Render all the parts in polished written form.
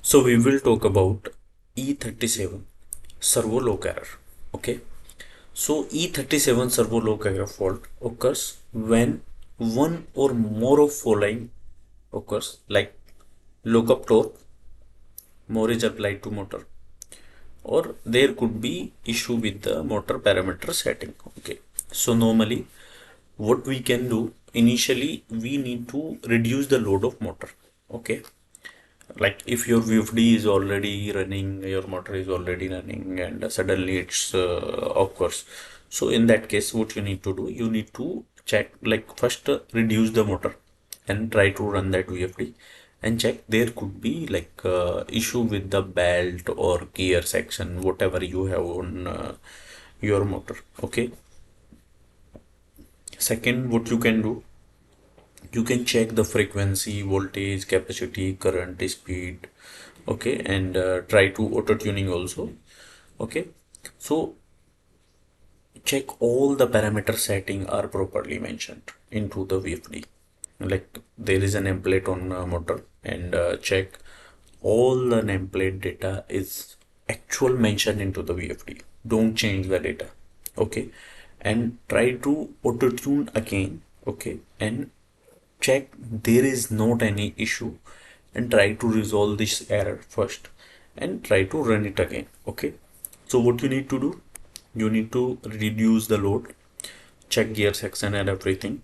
So we will talk about E37 servo lock error. Okay. So E37 servo lock error fault occurs when one or more of following occurs, like lookup torque, more is applied to motor, or there could be issue with the motor parameter setting. Okay. So normally what we can do, initially we need to reduce the load of motor. Okay. Like if your VFD is already running, your motor is already running, and suddenly it's occurs. So in that case, what you need to do, you need to check, like first reduce the motor and try to run that VFD and check there could be like issue with the belt or gear section, whatever you have on your motor. Okay. Second, what you can do, you can check the frequency, voltage, capacity, current, speed. Okay, and try to auto tuning also. Okay, so check all the parameter setting are properly mentioned into the VFD. Like there is an nameplate on motor, and check all the nameplate data is actual mentioned into the VFD. Don't change the data. Okay, and try to auto tune again. Okay, and check there is not any issue, and try to resolve this error first and try to run it again. Okay, so what you need to do, you need to reduce the load, check gear section and everything,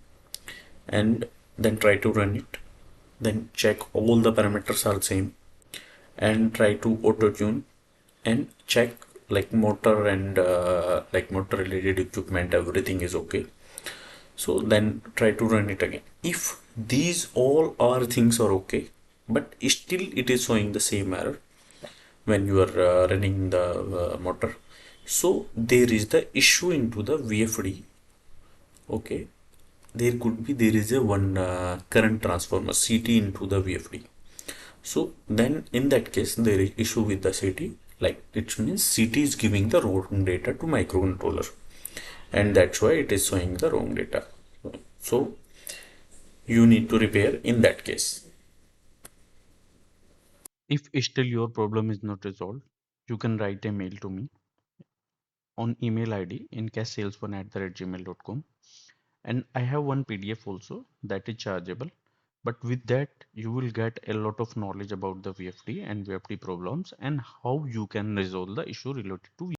and then try to run it, then check all the parameters are same, and try to auto tune and check like motor and like motor related equipment, everything is okay. So then try to run it again. If these all are things are okay, but still it is showing the same error when you are running the motor, so there is the issue into the VFD. Okay, there is a one current transformer CT into the VFD. So then in that case there is issue with the CT, like it means CT is giving the wrong data to microcontroller, and that's why it is showing the wrong data. So you need to repair in that case. If still your problem is not resolved, you can write a mail to me on email ID incassalesone@gmail.com. And I have one PDF also that is chargeable. But with that, you will get a lot of knowledge about the VFD and VFD problems and how you can resolve the issue related to